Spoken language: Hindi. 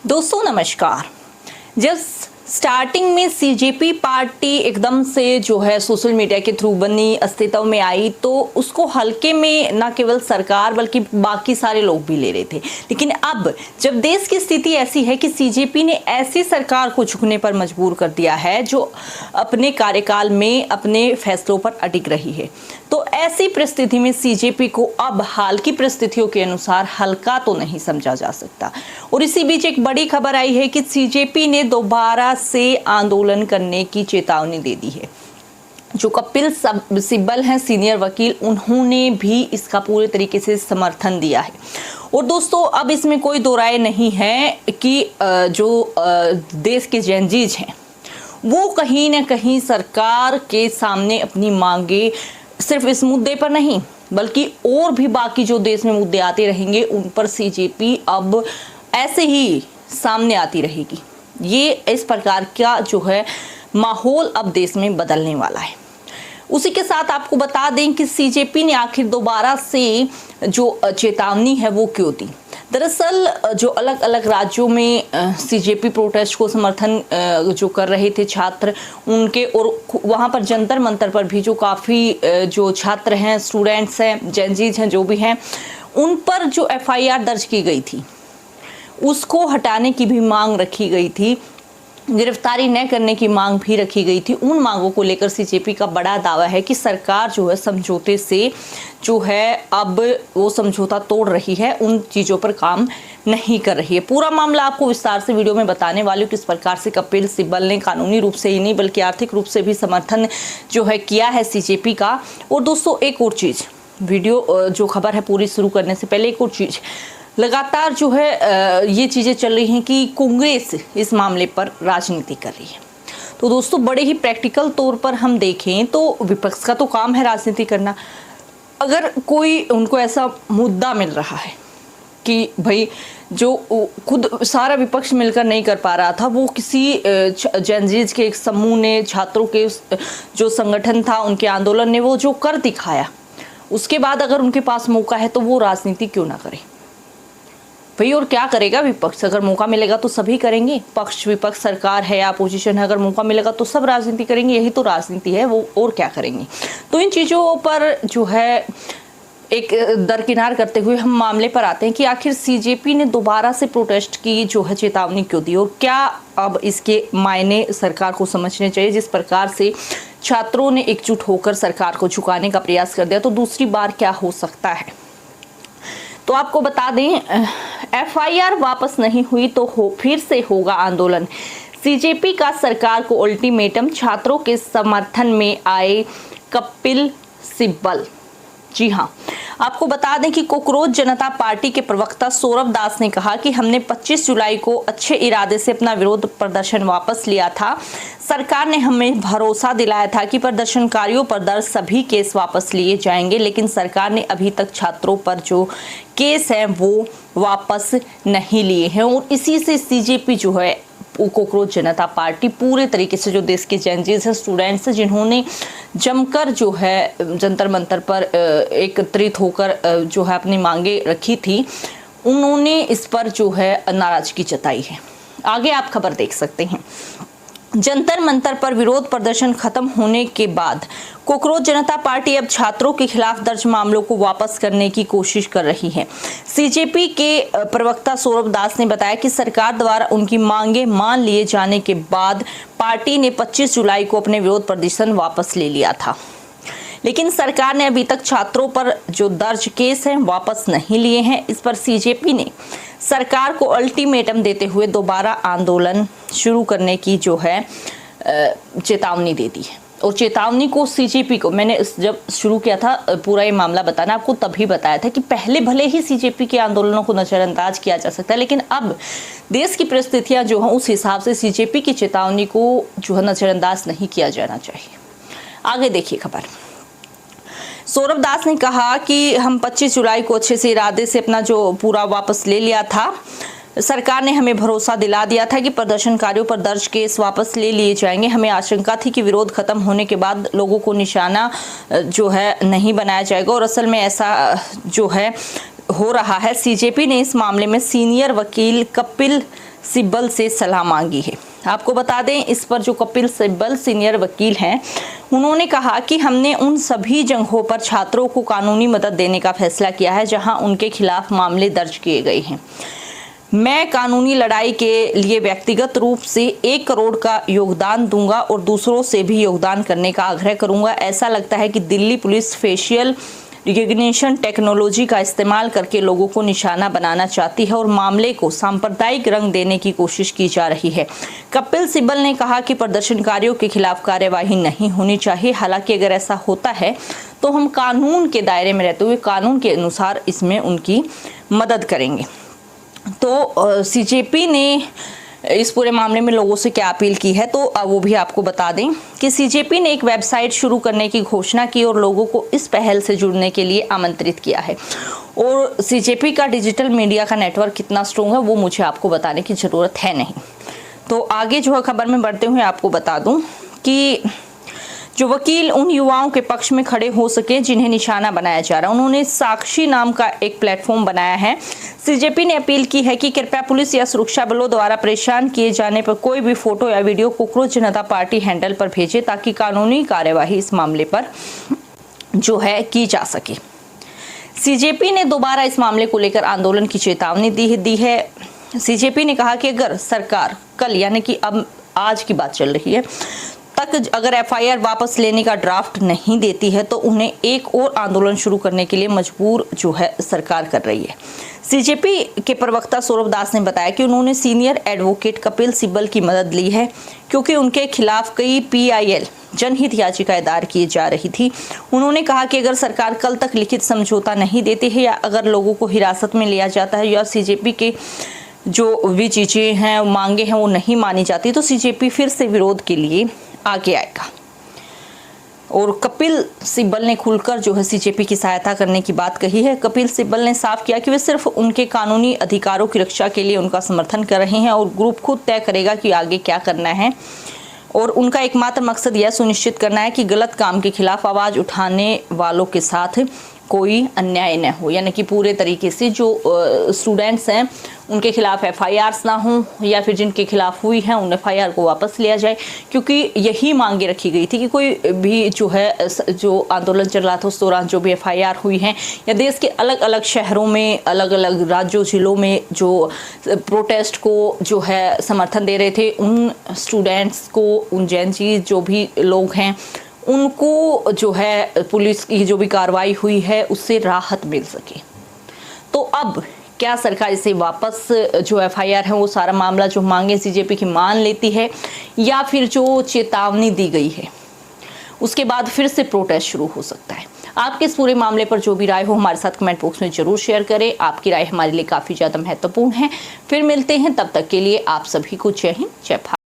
दोस्तों नमस्कार। जब स्टार्टिंग में सीजेपी पार्टी एकदम से जो है सोशल मीडिया के थ्रू बनी अस्तित्व में आई तो उसको हल्के में न केवल सरकार बल्कि बाकी सारे लोग भी ले रहे थे। लेकिन अब जब देश की स्थिति ऐसी है कि सीजेपी ने ऐसी सरकार को झुकने पर मजबूर कर दिया है जो अपने कार्यकाल में अपने फैसलों पर अटिक रही है, तो ऐसी परिस्थिति में सीजेपी को अब हाल की परिस्थितियों के अनुसार हल्का तो नहीं समझा जा सकता। और इसी बीच एक बड़ी खबर आई है कि सीजेपी ने दोबारा से आंदोलन करने की चेतावनी दे दी है। जो कपिल सिब्बल हैं सीनियर वकील, उन्होंने भी इसका पूरे तरीके से समर्थन दिया है। और दोस्तों अब इसमें कोई दो राय नहीं है कि जो देश के जेनजीज हैं वो कहीं ना कहीं सरकार के सामने अपनी मांगे सिर्फ इस मुद्दे पर नहीं बल्कि और भी बाकी जो देश में मुद्दे आते रहेंगे उन पर सीजेपी अब ऐसे ही सामने आती रहेगी। ये इस प्रकार का जो है माहौल अब देश में बदलने वाला है। उसी के साथ आपको बता दें कि सीजेपी ने आखिर दोबारा से जो चेतावनी है वो क्यों दी। दरअसल जो अलग अलग राज्यों में सीजेपी प्रोटेस्ट को समर्थन जो कर रहे थे छात्र, उनके और वहाँ पर जंतर मंतर पर भी जो काफ़ी जो छात्र हैं, स्टूडेंट्स हैं, जेनजीज हैं, जो भी हैं, उन पर जो एफआईआर दर्ज की गई थी उसको हटाने की भी मांग रखी गई थी, गिरफ्तारी न करने की मांग भी रखी गई थी। उन मांगों को लेकर सीजेपी का बड़ा दावा है कि सरकार जो है समझौते से जो है अब वो समझौता तोड़ रही है, उन चीज़ों पर काम नहीं कर रही है। पूरा मामला आपको विस्तार से वीडियो में बताने वाली हूँ, किस प्रकार से कपिल सिब्बल ने कानूनी रूप से ही नहीं बल्कि आर्थिक रूप से भी समर्थन जो है किया है सीजेपी का। और दोस्तों एक और चीज़, वीडियो जो खबर है पूरी शुरू करने से पहले एक और चीज़, लगातार जो है ये चीज़ें चल रही हैं कि कांग्रेस इस मामले पर राजनीति कर रही है। तो दोस्तों बड़े ही प्रैक्टिकल तौर पर हम देखें तो विपक्ष का तो काम है राजनीति करना। अगर कोई उनको ऐसा मुद्दा मिल रहा है कि भाई जो खुद सारा विपक्ष मिलकर नहीं कर पा रहा था, वो किसी जेनजीज के एक समूह ने, छात्रों के जो संगठन था, उनके आंदोलन ने वो जो कर दिखाया, उसके बाद अगर उनके पास मौका है तो वो राजनीति क्यों ना करे भाई। और क्या करेगा विपक्ष? अगर मौका मिलेगा तो सभी करेंगे, पक्ष विपक्ष, सरकार है या अपोजिशन है, अगर मौका मिलेगा तो सब राजनीति करेंगे। यही तो राजनीति है, वो और क्या करेंगे। तो इन चीज़ों पर जो है एक दरकिनार करते हुए हम मामले पर आते हैं कि आखिर सीजेपी ने दोबारा से प्रोटेस्ट की जो है चेतावनी क्यों दी और क्या अब इसके मायने सरकार को समझने चाहिए। जिस प्रकार से छात्रों ने एकजुट होकर सरकार को झुकाने का प्रयास कर दिया, तो दूसरी बार क्या हो सकता है। तो आपको बता दें एफआईआर वापस नहीं हुई तो फिर से होगा आंदोलन। सीजेपी का सरकार को अल्टीमेटम, छात्रों के समर्थन में आए कपिल सिब्बल। जी हाँ, आपको बता दें कि कोकरोच जनता पार्टी के प्रवक्ता सौरभ दास ने कहा कि हमने 25 जुलाई को अच्छे इरादे से अपना विरोध प्रदर्शन वापस लिया था। सरकार ने हमें भरोसा दिलाया था कि प्रदर्शनकारियों पर दर्ज सभी केस वापस लिए जाएंगे, लेकिन सरकार ने अभी तक छात्रों पर जो केस हैं वो वापस नहीं लिए हैं। और इसी से सीजेपी जो है कोकरोच जनता पार्टी पूरे तरीके से जो देश के जेनजीज हैं, स्टूडेंट्स हैं, जिन्होंने जमकर जो है जंतर मंतर पर एकत्रित होकर जो है अपनी मांगे रखी थी, उन्होंने इस पर जो है नाराजगी जताई है। आगे आप खबर देख सकते हैं। जंतर मंतर पर विरोध प्रदर्शन खत्म होने के बाद कोकरोच जनता पार्टी अब छात्रों के खिलाफ दर्ज मामलों को वापस करने की कोशिश कर रही है। सीजेपी के प्रवक्ता सौरभ दास ने बताया कि सरकार द्वारा उनकी मांगे मान लिए जाने के बाद पार्टी ने 25 जुलाई को अपने विरोध प्रदर्शन वापस ले लिया था, लेकिन सरकार ने अभी तक छात्रों पर जो दर्ज केस हैं वापस नहीं लिए हैं। इस पर सीजेपी ने सरकार को अल्टीमेटम देते हुए दोबारा आंदोलन शुरू करने की जो है चेतावनी दे दी है। और चेतावनी को सीजेपी को मैंने जब शुरू किया था पूरा ये मामला बताना, आपको तभी बताया था कि पहले भले ही सीजेपी के आंदोलनों को नजरअंदाज किया जा सकता है, लेकिन अब देश की परिस्थितियां जो हैं उस हिसाब से सीजेपी की चेतावनी को जो है नजरअंदाज नहीं किया जाना चाहिए। आगे देखिए खबर। सौरभ दास ने कहा कि हम 25 जुलाई को अच्छे से इरादे से अपना जो पूरा वापस ले लिया था। सरकार ने हमें भरोसा दिला दिया था कि प्रदर्शनकारियों पर दर्ज केस वापस ले लिए जाएंगे। हमें आशंका थी कि विरोध खत्म होने के बाद लोगों को निशाना जो है नहीं बनाया जाएगा, और असल में ऐसा जो है हो रहा है, सीजेपी ने इस मामले में सीनियर वकील कपिल सिब्बल से सलाह मांगी है। आपको बता दें, इस पर जो कपिल सिब्बल सीनियर वकील हैं, उन्होंने कहा कि हमने उन सभी जगहों पर छात्रों को कानूनी मदद देने का फैसला किया है जहां उनके खिलाफ मामले दर्ज किए गए हैं। मैं कानूनी लड़ाई के लिए व्यक्तिगत रूप से 1 करोड़ का योगदान दूंगा और दूसरों से भी योगदान करने का आग्रह करूंगा। ऐसा लगता है कि Delhi police facial recognition technology का इस्तेमाल करके लोगों को निशाना बनाना चाहती है और मामले को सांप्रदायिक रंग देने की कोशिश की जा रही है। कपिल सिब्बल ने कहा कि प्रदर्शनकारियों के खिलाफ कार्यवाही नहीं होनी चाहिए। हालांकि अगर ऐसा होता है तो हम कानून के दायरे में रहते हुए कानून के अनुसार इसमें उनकी मदद करेंगे। तो सीजेपी ने इस पूरे मामले में लोगों से क्या अपील की है, तो वो भी आपको बता दें कि सीजेपी ने एक वेबसाइट शुरू करने की घोषणा की और लोगों को इस पहल से जुड़ने के लिए आमंत्रित किया है। और सीजेपी का डिजिटल मीडिया का नेटवर्क कितना स्ट्रॉन्ग है वो मुझे आपको बताने की ज़रूरत है नहीं। तो आगे जो है खबर में बढ़ते हुए आपको बता दूं कि जो वकील उन युवाओं के पक्ष में खड़े हो सके जिन्हें निशाना बनाया जा रहा है, उन्होंने साक्षी नाम का एक प्लेटफॉर्म बनाया है। सीजेपी ने अपील की है कि कृपया पुलिस या सुरक्षा बलों द्वारा परेशान किए जाने पर कोई भी फोटो या वीडियो कोकरोच जनता पार्टी हैंडल पर भेजे ताकि कानूनी कार्यवाही इस मामले पर जो है की जा सके। सीजेपी ने दोबारा इस मामले को लेकर आंदोलन की चेतावनी दी है। सीजेपी ने कहा कि अगर सरकार कल, यानी कि अब आज की बात चल रही है, तक अगर एफआईआर वापस लेने का ड्राफ्ट नहीं देती है तो उन्हें एक और आंदोलन शुरू करने के लिए मजबूर जो है सरकार कर रही है। सीजेपी के प्रवक्ता सौरभ दास ने बताया कि उन्होंने सीनियर एडवोकेट कपिल सिब्बल की मदद ली है क्योंकि उनके खिलाफ कई PIL जनहित याचिकाएं दायर की जा रही थी। उन्होंने कहा कि अगर सरकार कल तक लिखित समझौता नहीं देती है या अगर लोगों को हिरासत में लिया जाता है या सीजेपी के जो भी चीजें हैं, मांगे हैं, वो नहीं मानी जाती तो सीजेपी फिर से विरोध के लिए आगे आएगा। और कपिल सिब्बल ने खुलकर जो है सीजेपी की सहायता करने की बात कही है। कपिल सिब्बल ने साफ किया कि वे सिर्फ उनके कानूनी अधिकारों की रक्षा के लिए उनका समर्थन कर रहे हैं और ग्रुप खुद तय करेगा कि आगे क्या करना है। और उनका एकमात्र मकसद यह सुनिश्चित करना है कि गलत काम के खिलाफ आवाज उठाने वालों के साथ कोई अन्याय न हो, यानी कि पूरे तरीके से जो स्टूडेंट्स हैं उनके खिलाफ एफआईआर्स ना हो या फिर जिनके खिलाफ हुई है उन एफआईआर को वापस लिया जाए, क्योंकि यही मांगे रखी गई थी कि कोई भी जो है जो आंदोलन चल रहा था उस दौरान जो भी एफआईआर हुई हैं या देश के अलग अलग शहरों में, अलग अलग राज्यों जिलों में जो प्रोटेस्ट को जो है समर्थन दे रहे थे, उन स्टूडेंट्स को, उन जैन जो भी लोग हैं उनको जो है पुलिस की जो भी कार्रवाई हुई है उससे राहत मिल सके। तो अब क्या सरकार इसे वापस जो एफआईआर है वो सारा मामला जो मांगे सीजेपी की मान लेती है या फिर जो चेतावनी दी गई है उसके बाद फिर से प्रोटेस्ट शुरू हो सकता है। आपके इस पूरे मामले पर जो भी राय हो हमारे साथ कमेंट बॉक्स में जरूर शेयर करें। आपकी राय हमारे लिए काफ़ी ज़्यादा महत्वपूर्ण है। फिर मिलते हैं, तब तक के लिए आप सभी को जय हिंद, जय भारत।